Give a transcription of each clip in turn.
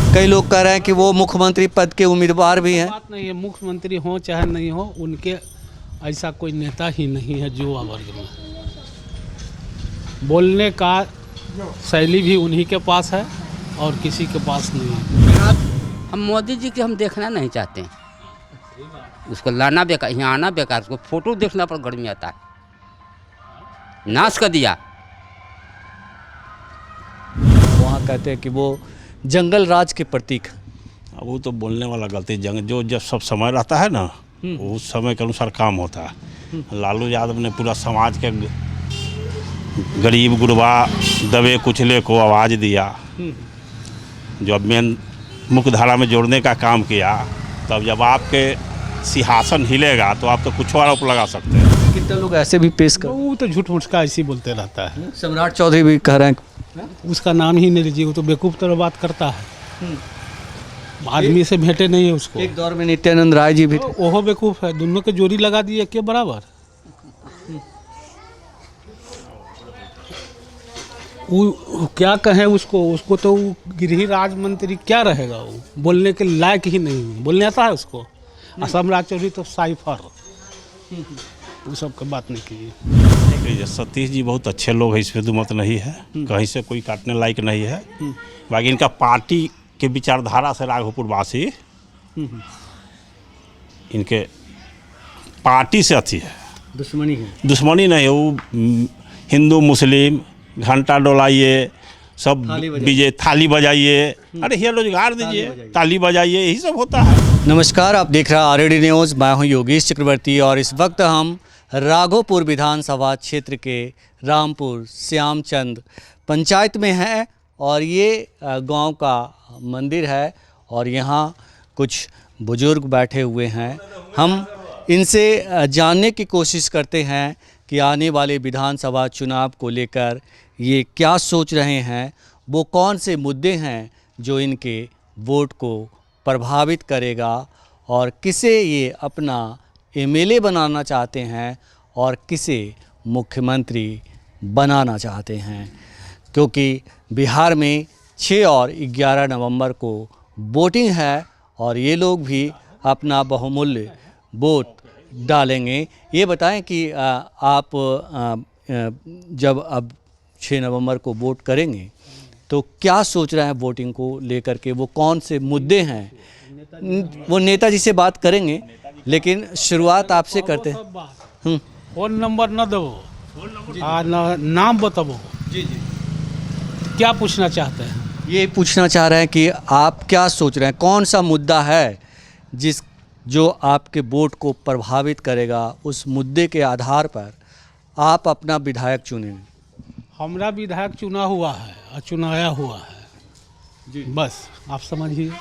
कई लोग कह रहे हैं कि वो मुख्यमंत्री पद के उम्मीदवार भी हैं। बात नहीं है, मुख्यमंत्री हो चाहे नहीं हो, उनके ऐसा कोई नेता ही नहीं है युवा वर्ग में। बोलने का शैली भी उन्हीं के पास है और किसी के पास नहीं है। हम मोदी जी के हम देखना नहीं चाहते हैं, उसको लाना बेकार, यहाँ आना बेकार, उसको फोटो देखना पर गर्मी आता है, नाश कर दिया। वहाँ कहते हैं कि वो जंगल राज के प्रतीक हैं। अब वो तो बोलने वाला गलती, जो जब सब समय रहता है ना, उस समय के अनुसार काम होता है। लालू यादव ने पूरा समाज के गरीब गुरबा दबे कुचले को आवाज़ दिया, जो अब मेन मुख्य धारा में जोड़ने का काम किया। तब जब आपके सिंहासन हिलेगा तो आप तो कुछ और आरोप लगा सकते हैं। कितने लोग ऐसे भी पेश कर, वो तो झूठ मूठ का ऐसे ही बोलते रहता है। सम्राट चौधरी भी कह रहे हैं, उसका नाम ही नहीं लीजिए, वो तो बेवकूफ़ तरह बात करता है, आदमी से भेंटे नहीं है उसको। एक दौर में नित्यानंद राय जी भी थे। ओहो बेवकूफ़ है, दोनों के जोड़ी लगा दिए के बराबर। वो क्या कहें उसको तो गृह राज्य मंत्री क्या रहेगा, वो बोलने के लायक ही नहीं, बोलने आता है उसको। सम्राट चौधरी तो साइफर, वो सब की बात नहीं कीजिए। सतीश जी बहुत अच्छे लोग हैं, इसमें दुमत नहीं है, कहीं से कोई काटने लायक नहीं है। बाकी इनका पार्टी के विचारधारा से राघोपुर वासी इनके पार्टी से अच्छी है, दुश्मनी है। दुश्मनी नहीं है। वो हिंदू मुस्लिम घंटा डोलाइए, सब बीजे थाली बजाइए, अरे ये रोजगार दीजिए, ताली बजाइए, यही सब होता है। नमस्कार, आप देख रहे हैं आरडी न्यूज़। मैं हूं योगेश चक्रवर्ती और इस वक्त हम राघोपुर विधानसभा क्षेत्र के रामपुर श्यामचंद पंचायत में हैं और ये गांव का मंदिर है और यहाँ कुछ बुजुर्ग बैठे हुए हैं। हम इनसे जानने की कोशिश करते हैं कि आने वाले विधानसभा चुनाव को लेकर ये क्या सोच रहे हैं, वो कौन से मुद्दे हैं जो इनके वोट को प्रभावित करेगा और किसे ये अपना एमएलए बनाना चाहते हैं और किसे मुख्यमंत्री बनाना चाहते हैं। क्योंकि बिहार में 6 और 11 नवंबर को वोटिंग है और ये लोग भी अपना बहुमूल्य वोट डालेंगे। ये बताएं कि आप जब अब 6 नवंबर को वोट करेंगे तो क्या सोच रहे हैं वोटिंग को लेकर के, वो कौन से मुद्दे हैं, वो नेताजी से बात करेंगे। लेकिन शुरुआत आपसे करते हैं। फोन नंबर न दो, नाम बताओ। जी जी, क्या पूछना चाहते हैं? ये पूछना चाह रहे हैं कि आप क्या सोच रहे हैं, कौन सा मुद्दा है जो आपके वोट को प्रभावित करेगा, उस मुद्दे के आधार पर आप अपना विधायक चुनेंगे। हमारा विधायक चुना हुआ है और चुनाया हुआ है जी, बस आप समझिए।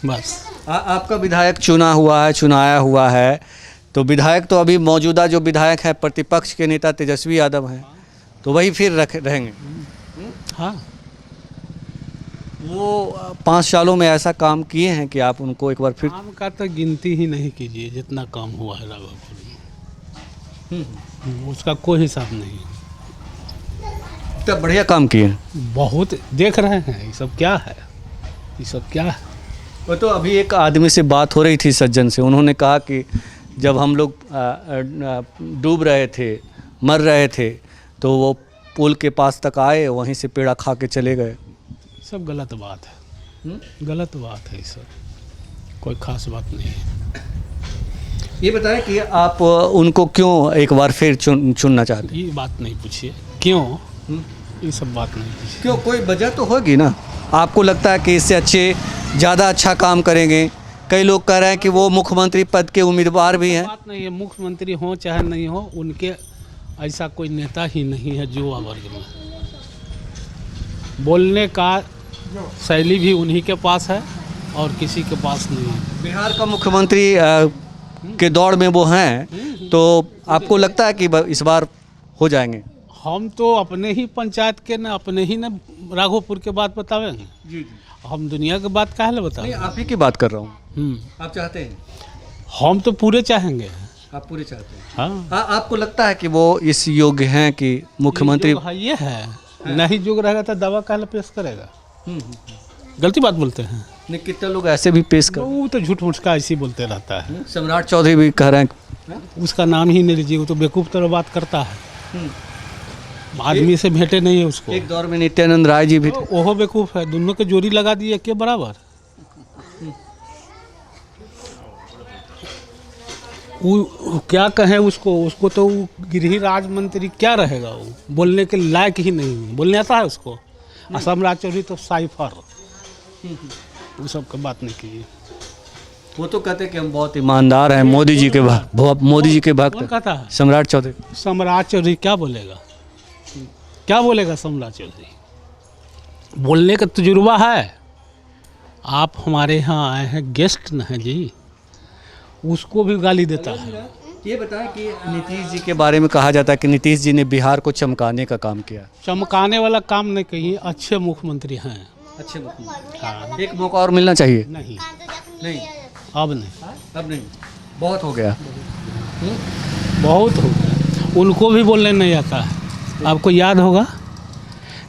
बस आपका विधायक चुना हुआ है, चुनाया हुआ है, तो विधायक तो अभी मौजूदा जो विधायक है प्रतिपक्ष के नेता तेजस्वी यादव हैं, तो वही फिर रहेंगे। हाँ, वो 5 सालों में ऐसा काम किए हैं कि आप उनको एक बार फिर। काम का तो गिनती ही नहीं कीजिए, जितना काम हुआ है राघोपुर में, उसका कोई हिसाब नहीं। तब बढ़िया काम किए, बहुत देख रहे हैं। ये सब क्या है, ये सब क्या है? वो तो अभी एक आदमी से बात हो रही थी सज्जन से, उन्होंने कहा कि जब हम लोग डूब रहे थे, मर रहे थे, तो वो पुल के पास तक आए, वहीं से पेड़ा खा के चले गए। सब गलत बात है, गलत बात है, सब कोई खास बात नहीं है। ये बताएं कि आप उनको क्यों एक बार फिर चुनना चाहते हैं? ये बात नहीं पूछिए क्यों, ये सब बात नहीं पूछिए। क्यों, कोई वजह तो होगी ना। आपको लगता है कि इससे अच्छे ज़्यादा अच्छा काम करेंगे। कई लोग कह रहे हैं कि वो मुख्यमंत्री पद के उम्मीदवार भी हैं। बात नहीं है, मुख्यमंत्री हो चाहे नहीं हो, उनके ऐसा कोई नेता ही नहीं है युवा वर्ग में। बोलने का शैली भी उन्हीं के पास है और किसी के पास नहीं है। बिहार का मुख्यमंत्री के दौड़ में वो हैं, तो आपको लगता है कि इस बार हो जाएंगे? हम तो अपने ही पंचायत के न, अपने ही न राघोपुर के बात बतावेंगे जी। हम दुनिया की बात काहे बताएं? आप ही की बात कर रहा हूँ। आप चाहते हैं? हम तो पूरे चाहेंगे। आप पूरे चाहते हैं? हाँ। आपको लगता है कि वो इस योग्य हैं कि मुख्यमंत्री? ये है, नहीं योग्य रहेगा तो दावा काहे पेश करेगा? गलती बात बोलते हैं। नहीं, कितने लोग ऐसे भी पेश कर, वो तो झूठ मूठ का ऐसे ही बोलते रहता है। सम्राट चौधरी भी कह रहे हैं। उसका नाम ही नहीं लीजिए, वो तो बेवकूफ़ तरह बात करता है, आदमी से भेंटे नहीं है उसको। एक दौर में नित्यानंद राय जी भी थे। ओहो बेवकूफ़ है, दोनों के जोड़ी लगा दिए के बराबर। वो क्या कहें उसको तो वो गृह राज्य मंत्री क्या रहेगा, वो बोलने के लायक ही नहीं है। बोलने आता है उसको। सम्राट चौधरी तो साइफर, वो सब का बात नहीं की। वो तो कहते हैं कि हम बहुत ईमानदार हैं, मोदी जी के मोदी जी के कौन भक्त। कहता है? सम्राट चौधरी। सम्राट चौधरी क्या बोलेगा? क्या बोलेगा सम्राट चौधरी? बोलने का तजुर्बा है। आप हमारे यहाँ आए हैं, गेस्ट न हैं जी, उसको भी गाली देता है। ये बताएं कि नीतीश जी के बारे में कहा जाता है कि नीतीश जी ने बिहार को चमकाने का काम किया। चमकाने वाला काम नहीं, कहिए अच्छे मुख्यमंत्री हैं। अच्छे मुख्यमंत्री। हाँ, एक मौका और मिलना चाहिए। नहीं नहीं, अब नहीं, अब नहीं, बहुत हो गया। बहुत हो गया। उनको भी बोलने नहीं आता है। आपको याद होगा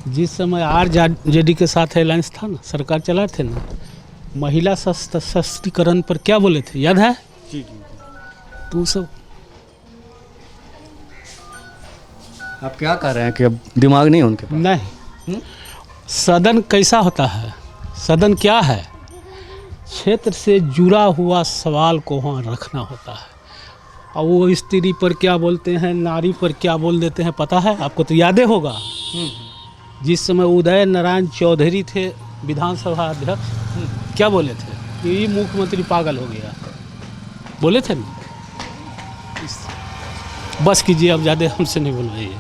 जिस समय RJD के साथ अलायंस था ना, सरकार चला थे ना, महिला सशक्तिकरण पर क्या बोले थे, याद है? जी। तो सब आप क्या कर रहे हैं कि अब दिमाग नहीं है उनके पास? नहीं। सदन कैसा होता है? सदन क्या है? क्षेत्र से जुड़ा हुआ सवाल को वहाँ रखना होता है। और वो स्त्री पर क्या बोलते हैं, नारी पर क्या बोल देते हैं, पता है आपको? तो यादें होगा जिस समय उदय नारायण चौधरी थे विधानसभा अध्यक्ष, क्या बोले थे कि ये मुख्यमंत्री पागल हो गया, बोले थे ना। बस कीजिए, अब ज़्यादा हमसे नहीं बोलवाइए।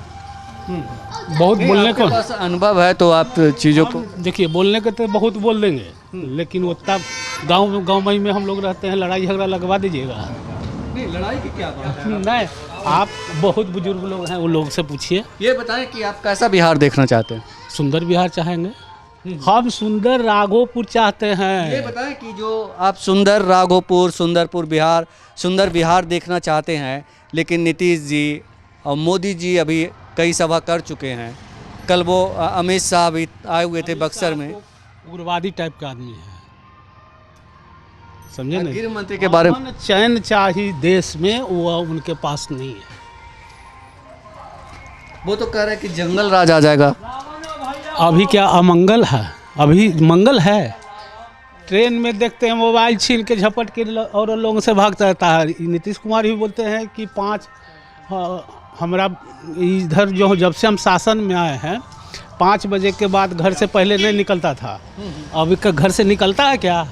बहुत बोलने को आपके पास अनुभव है तो आप चीज़ों को देखिए, बोलने के तो बहुत बोल देंगे, लेकिन उतना गांव में हम लोग रहते हैं, लड़ाई झगड़ा लगवा दीजिएगा। नहीं, लड़ाई की क्या बात है? नहीं, आप बहुत बुजुर्ग लोग हैं, उन लोगों से पूछिए। ये बताएं कि आप कैसा बिहार देखना चाहते हैं? सुंदर बिहार चाहेंगे हम, सुंदर राघोपुर चाहते ये हैं। बताएं कि जो आप सुंदर राघोपुर, सुंदरपुर बिहार, सुंदर बिहार देखना चाहते हैं, लेकिन नीतीश जी और मोदी जी अभी कई सभा कर चुके हैं। कल वो अमित शाह भी आए हुए थे बक्सर में। उग्रवादी टाइप का आदमी है, समझे नहीं? गृह मंत्री के बारे में अमन चैन चाहिए देश में, वो उनके पास नहीं है। वो तो कह रहे हैं कि जंगल राज आ जाएगा। अभी क्या अमंगल है? अभी मंगल है। ट्रेन में देखते हैं मोबाइल छीन के झपट के और लोगों से भागता रहता है। नीतीश कुमार भी बोलते हैं कि हमरा इधर जो जब से हम शासन में आए हैं 5 बजे के बाद घर से पहले नहीं निकलता था। अभी का घर से निकलता है क्या?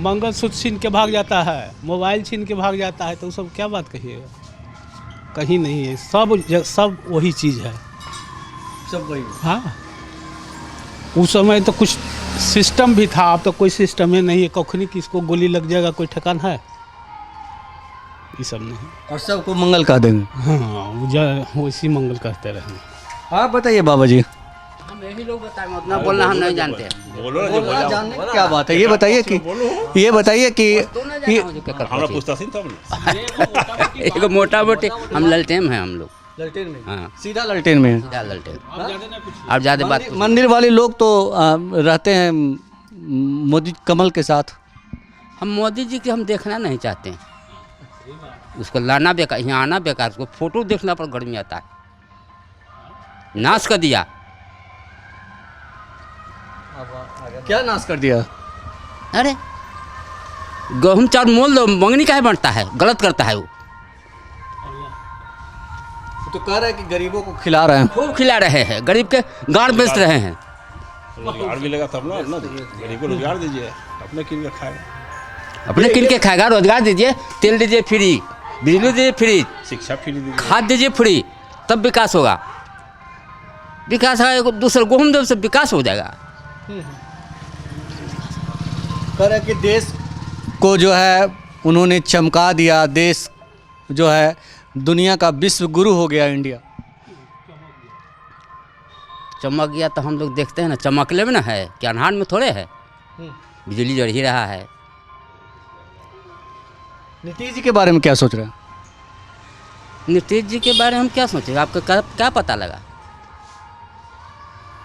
मंगलसूत्र छीन के भाग जाता है, मोबाइल छीन के भाग जाता है, तो सब क्या बात कहिएगा? कहीं नहीं है, सब वही चीज़ है। सब वही। हाँ, उस समय तो कुछ सिस्टम भी था, अब तो कोई सिस्टम ही नहीं है। कखनी किसको गोली लग जाएगा कोई ठिकान है? ये सब नहीं। और सबको मंगल कह देंगे। हाँ, वैसी मंगल कहते रहे। आप बताइए बाबा जी। हम यही लोग बताएं, उतना बोलना हम नहीं जानते हैं। बोलना जानने की क्या बात है? ये बताइए कि हमरा पूछता थी तब ना। एगो मोटा मोटी हम ललटेन हैं हम लोग। ललटेन में? हाँ, सीधा ललटेन में है। सीधा ललटेन। आप ज़्यादा बात मंदिर वाले लोग तो रहते हैं मोदी कमल के साथ। हम मोदी जी के हम देखना नहीं चाहते हैं। उसको लाना बेकार, यहाँ आना बेकार, उसको फोटो देखना पर गर्मी आता है। नाश कर दिया। क्या नाश कर दिया? अरे गेहूँ चावल मोल दो, मंगनी काहे बढ़ता है? गलत करता है वो। तो कह रहे हैं कि गरीबों को खिला रहे हैं। खूब खिला रहे हैं, गरीब के गाड़ बेच रहे हैं। रोजगार मिलेगा तब ना, गरीब को रोजगार दीजिए, अपने किन के खाएगा। अपने किन के खाएगा? रोजगार दीजिए, तेल दीजिए फ्री, बिजली दीजिए फ्री, शिक्षा फ्री दीजिए, खाद दीजिए फ्री, तब विकास होगा। विकास है दूसरे गेहूँ दो से विकास हो जाएगा। कह रहे हैं कि देश को जो है उन्होंने चमका दिया। देश जो है दुनिया का विश्व गुरु हो गया इंडिया। चमक गया तो हम लोग देखते हैं ना, चमकले में ना है कि अन्हार में थोड़े है, बिजली जड़ ही रहा है। नीतीश जी के बारे में क्या सोच रहे हैं? नीतीश जी के बारे में हम क्या सोचेंगे? आपको क्या पता लगा?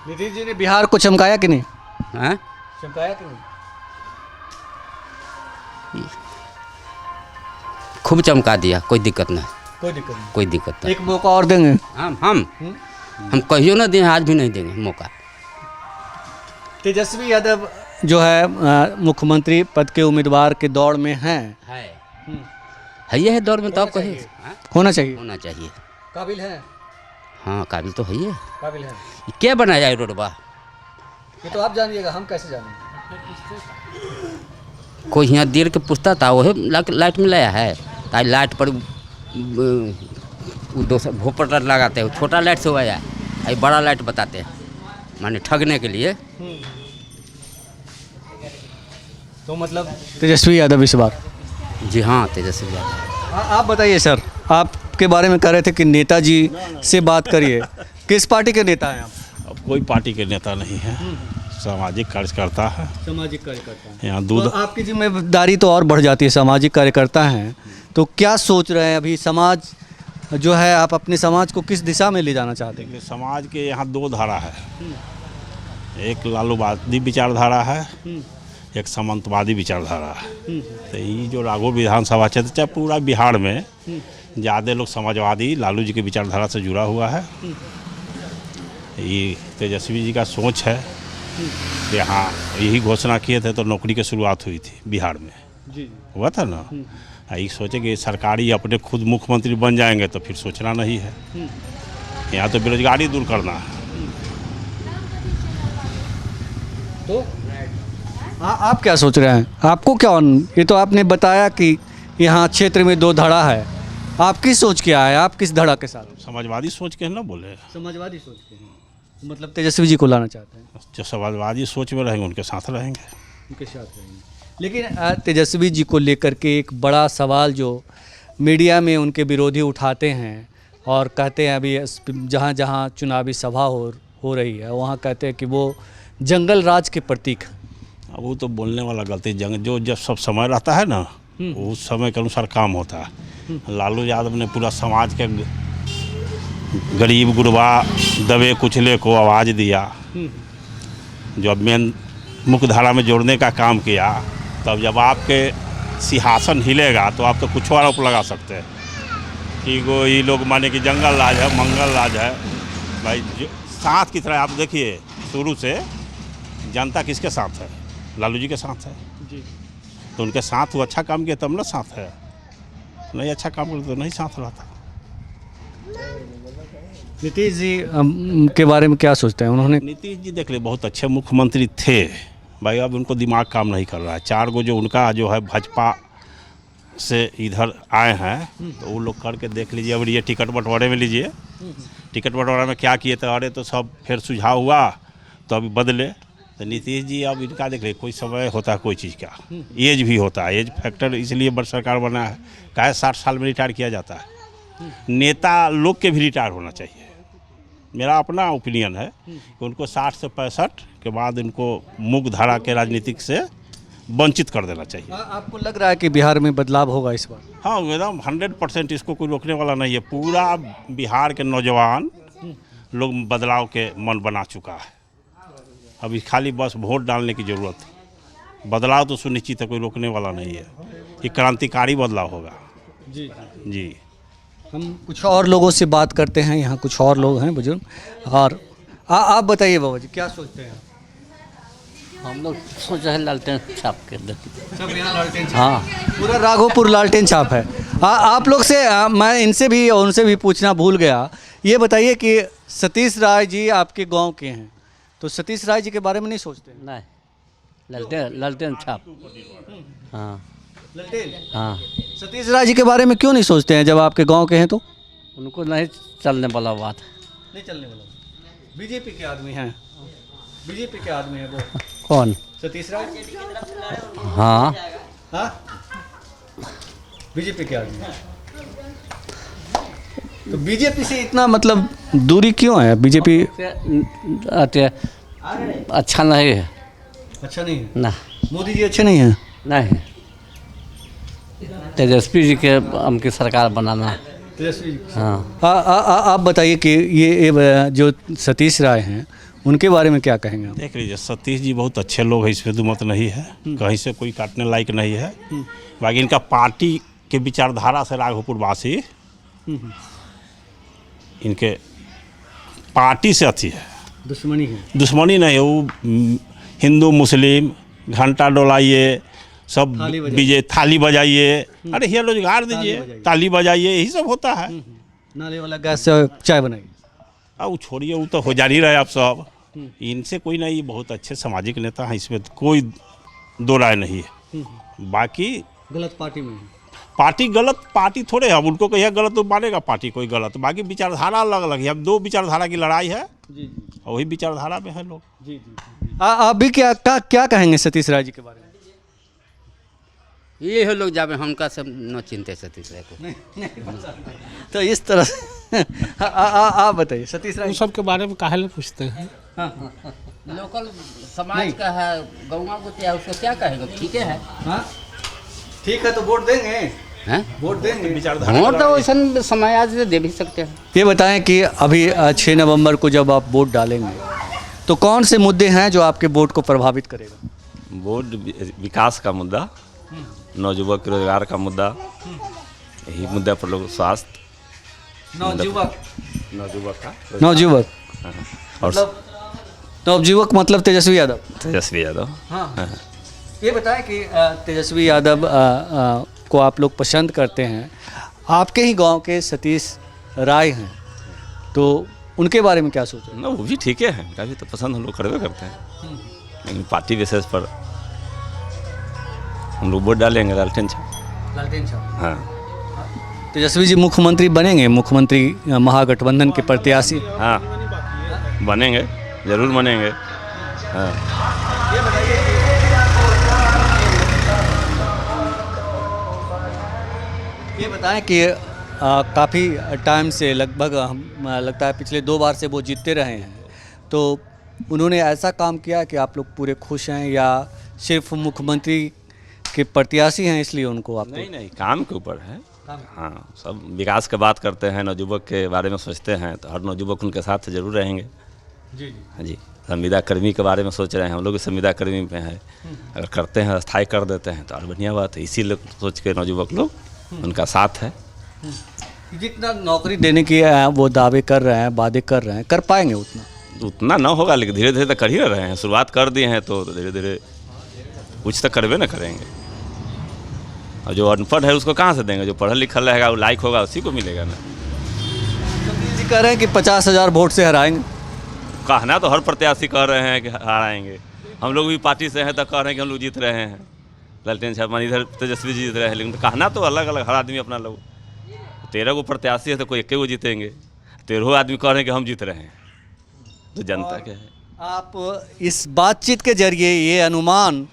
नीतीश जी ने बिहार को चमकाया कि नहीं? हैं? चमकाया कि नहीं? खूब चमका दिया, कोई दिक्कत नहीं, कोई दिक्कत नहीं। कोई दिक्कत नहीं। एक मौका और देंगे? हम कहियो ना दें, आज भी नहीं देंगे मौका। तेजस्वी यादव जो है मुख्यमंत्री पद के उम्मीदवार के दौड़ में हैं। है ये है दौर में, तो आप कहिए। हाँ? होना चाहिए। होना चाहिए। काबिल है? हाँ, काबिल तो है ही है। काबिल है। क्या बनाया है रोडवा? ये तो आप जानिएगा, हम कैसे जानेंगे? कोई यहाँ देर के पूछता था, वही लाइट में लाया है। ताकि लाइट पर दोसर भोपर लगाते हैं, छोटा लाइट से हुआ है, ये बड़ा लाइट बताते हैं, माने ठगने के लिए। तो मतलब तेजस्वी यादव इस बार? जी हाँ, तेजस्वी यादव। आप बताइए सर, आपके बारे में कह रहे थे कि नेताजी से बात करिए। किस पार्टी के नेता हैं आप? अब कोई पार्टी के नेता नहीं है, सामाजिक कार्यकर्ता है। सामाजिक कार्यकर्ता हैं। यहाँ दूध तो आपकी जिम्मेदारी तो और बढ़ जाती है, सामाजिक कार्यकर्ता हैं तो क्या सोच रहे हैं अभी? समाज जो है, आप अपने समाज को किस दिशा में ले जाना चाहते हैं? समाज के यहाँ दो धारा है, एक लालूवादी विचारधारा है, एक सामंतवादी विचारधारा है। तो ये जो राघोपुर विधानसभा क्षेत्र, चाहे पूरा बिहार में ज़्यादा लोग समाजवादी लालू जी की विचारधारा से जुड़ा हुआ है। ये तेजस्वी जी का सोच है कि हाँ, यही घोषणा किए थे तो नौकरी की शुरुआत हुई थी बिहार में, जी हुआ था ना। ये सोचे कि सरकारी अपने खुद मुख्यमंत्री बन जाएंगे तो फिर सोचना नहीं है, यहाँ तो बेरोजगारी दूर करना है। तो आप क्या सोच रहे हैं? आपको क्या, ये तो आपने बताया कि यहाँ क्षेत्र में दो धड़ा है, आपकी सोच क्या है? आप किस धड़ा के साथ? समाजवादी सोच के ना बोले, समाजवादी सोच के हैं, मतलब तेजस्वी जी को लाना चाहते हैं। जो समाजवादी सोच में रहेंगे उनके साथ रहेंगे। उनके साथ रहेंगे। लेकिन तेजस्वी जी को लेकर के एक बड़ा सवाल जो मीडिया में उनके विरोधी उठाते हैं और कहते हैं, अभी जहाँ जहाँ चुनावी सभा हो रही है वहाँ कहते हैं कि वो जंगल राज के प्रतीक हैं। अब वो तो बोलने वाला गलती, जो जब सब समय रहता है ना, उस समय के अनुसार काम होता है। लालू यादव ने पूरा समाज के गरीब गुरबा दबे कुचले को आवाज़ दिया, जो अब मेन मुख्य धारा में जोड़ने का काम किया। तब जब आपके सिंहासन हिलेगा तो आप तो कुछ और आरोप लगा सकते हैं कि वो ये लोग माने कि जंगल राज है, मंगल राज है। भाई जो साथ की तरह आप देखिए, शुरू से जनता किसके साथ है? लालू जी के साथ है जी। तो उनके साथ वो अच्छा काम किया तब ना साथ है, नहीं अच्छा काम करते तो नहीं साथ रहता। नीतीश जी के बारे में क्या सोचते हैं? उन्होंने, नीतीश जी देख ले बहुत अच्छे मुख्यमंत्री थे भाई, अब उनको दिमाग काम नहीं कर रहा है। 4 गो जो उनका जो है भाजपा से इधर आए हैं तो वो लोग करके देख लीजिए। अब ये टिकट बंटवारे में लीजिए, टिकट बंटवारे में क्या किए थे? अरे तो सब फिर सुझाव हुआ तो अभी बदले। तो नीतीश जी अब इनका देख ले, कोई समय होता है कोई चीज़ का, एज भी होता है, एज फैक्टर इसलिए बड़ सरकार बना है। काहे 60 साल में रिटायर किया जाता है? नेता लोग के भी रिटायर होना चाहिए, मेरा अपना ओपिनियन है कि उनको 60 से 65 के बाद इनको मुख्य धारा के राजनीतिक से वंचित कर देना चाहिए। आपको लग रहा है कि बिहार में बदलाव होगा इस बार? हाँ एकदम 100%, इसको कोई रोकने वाला नहीं है। पूरा बिहार के नौजवान लोग बदलाव के मन बना चुका है, अभी खाली बस वोट डालने की ज़रूरत है। बदलाव तो सुनिश्चित है, कोई रोकने वाला नहीं है। ये क्रांतिकारी बदलाव होगा। जी जी। हम कुछ और लोगों से बात करते हैं, यहाँ कुछ और लोग हैं बुजुर्ग। और आप बताइए बाबा जी, क्या सोचते हैं? हम लोग सोच रहे हैं लालटेन छाप के अंदर। सब यहाँ लालटेन छाप? हाँ, पूरा राघोपुर लालटेन छाप है। आप लोग से मैं इनसे भी और उनसे भी पूछना भूल गया, ये बताइए कि सतीश राय जी आपके गांव के हैं, तो सतीश राय जी के बारे में नहीं सोचते? नहीं, लालटेन छाप। हाँ लालटेन। हाँ, सतीश राय जी के बारे में क्यों नहीं सोचते हैं जब आपके गांव के हैं? तो उनको नहीं चलने वाला बात। नहीं चलने वाला। बीजेपी के आदमी हैं, बीजेपी के आदमी है वो कौन? सतीश राय। हाँ, हाँ, बीजेपी के आदमी। तो बीजेपी से इतना मतलब दूरी क्यों है? बीजेपी अच्छा नहीं है। अच्छा नहीं है? ना, मोदी जी अच्छे नहीं हैं? नहीं, तेजस्वी जी के हमकी सरकार बनाना। तेजस्वी जी। हाँ, आप बताइए कि ये जो सतीश राय हैं उनके बारे में क्या कहेंगे आप? देख लीजिए, सतीश जी बहुत अच्छे लोग हैं, इसमें दुमत नहीं है, कहीं से कोई काटने लायक नहीं है। बाकी इनका पार्टी के विचारधारा से राघोपुर वासी इनके पार्टी से अच्छी है, दुश्मनी है। दुश्मनी नहीं है। वो हिंदू मुस्लिम घंटा डोलाइए, सब थाली बजाइए। डीजे थाली बजाइए, अरे ये रोजगार दीजिए, बजाइए। ताली बजाइए, यही सब होता है। नाले वाला गैस से चाय बनाइए। अब वो छोड़िए, वो तो हो जा ही रहे आप सब, इनसे कोई नहीं, बहुत अच्छे सामाजिक नेता हैं, इसमें कोई दो राय नहीं है। बाकी गलत पार्टी में है। पार्टी गलत पार्टी थोड़े है, अब उनको कहिए गलत तो मानेगा पार्टी कोई गलत, बाकी विचारधारा अलग अलग है। अब दो विचारधारा की लड़ाई है, जी और वही विचारधारा में है लोग। जी जी। आप भी क्या कहेंगे सतीश राय जी के बारे में? ये लोग जावे, हमका सब न चिंते सतीश राय को। तो इस तरह से आप बताइए सतीश राय। उन सब के बारे में काहे ले पूछते हैं? लोकल समाज का है, गौवा को क्या उसको क्या कहेगा, ठीक है। हाँ ठीक है, तो वोट देंगे। हैं? वोट देंगे। वोट तो वैसा समाज से दे भी सकते हैं। ये बताएं कि अभी 6 नवंबर को जब आप वोट डालेंगे तो कौन से मुद्दे हैं जो आपके वोट को प्रभावित करेगा? वोट विकास का मुद्दा, नौजुवक के रोजगार का मुद्दा, यही मुद्दा पर लोग स्वास्थ्य नौजुवक का नवजुवक और मतलब नवजुवक मतलब तेजस्वी यादव। तेजस्वी यादव। हाँ। ये बताएं कि तेजस्वी यादव को आप लोग पसंद करते हैं, आपके ही गांव के सतीश राय हैं, तो उनके बारे में क्या सोच रहे हैं? ना वो भी ठीक है, उनका भी तो पसंद हम लोग करवे करते हैं, लेकिन पार्टी विशेष पर हम लोग वोट डालेंगे लालटेन छाप। हाँ, तेजस्वी जी मुख्यमंत्री बनेंगे, मुख्यमंत्री महागठबंधन के प्रत्याशी। हाँ बनेंगे, जरूर बनेंगे। हाँ ये बताएं कि काफ़ी टाइम से लगभग हम लगता है पिछले 2 बार से वो जीतते रहे हैं, तो उन्होंने ऐसा काम किया कि आप लोग पूरे खुश हैं, या सिर्फ मुख्यमंत्री के प्रत्याशी हैं इसलिए उनको आप? नहीं, काम के ऊपर है। हाँ, सब विकास की बात करते हैं, नौजुवक के बारे में सोचते हैं, तो हर नौजुवक उनके साथ जरूर रहेंगे। जी हाँ जी, संविदा कर्मी के बारे में सोच रहे हैं, हम लोग संविदा कर्मी में हैं, अगर करते हैं स्थायी कर देते हैं तो और बढ़िया बात है। इसी लोग सोच के नौजुवक लोग उनका साथ है। जितना नौकरी देने की वो दावे कर रहे हैं, वादे कर रहे हैं, कर पाएंगे उतना ना होगा, लेकिन धीरे धीरे तो कर ही रहे हैं, शुरुआत कर दिए हैं तो धीरे धीरे कुछ तो करवे ना करेंगे। और जो अनपढ़ है उसको कहाँ से देंगे? जो पढ़ा लिखा रहेगा, वो लायक होगा, उसी को मिलेगा ना। सतीश जी कह रहे हैं कि 50,000 वोट से हराएंगे। कहना तो हर प्रत्याशी कह रहे हैं कि हराएंगे, हम लोग भी पार्टी से हैं तो कह रहे हैं कि हम लोग जीत रहे हैं, लालटेन छाप इधर तेजस्वी जी जीत रहे हैं, लेकिन कहना तो अलग अलग, हर आदमी अपना लोग। 13 गो प्रत्याशी है तो कोई 1 गो जीतेंगे, 13 आदमी कह रहे हैं कि हम जीत रहे हैं, तो जनता क्या है? आप इस बातचीत के जरिए ये अनुमान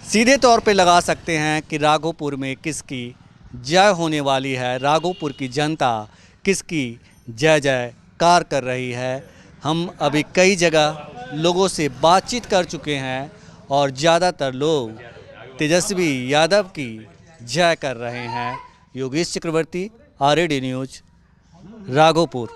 सीधे तौर पे लगा सकते हैं कि राघोपुर में किसकी जय होने वाली है, राघोपुर की जनता किसकी जय जयकार कर रही है। हम अभी कई जगह लोगों से बातचीत कर चुके हैं और ज़्यादातर लोग तेजस्वी यादव की जय कर रहे हैं। योगेश चक्रवर्ती, RAD न्यूज़, राघोपुर।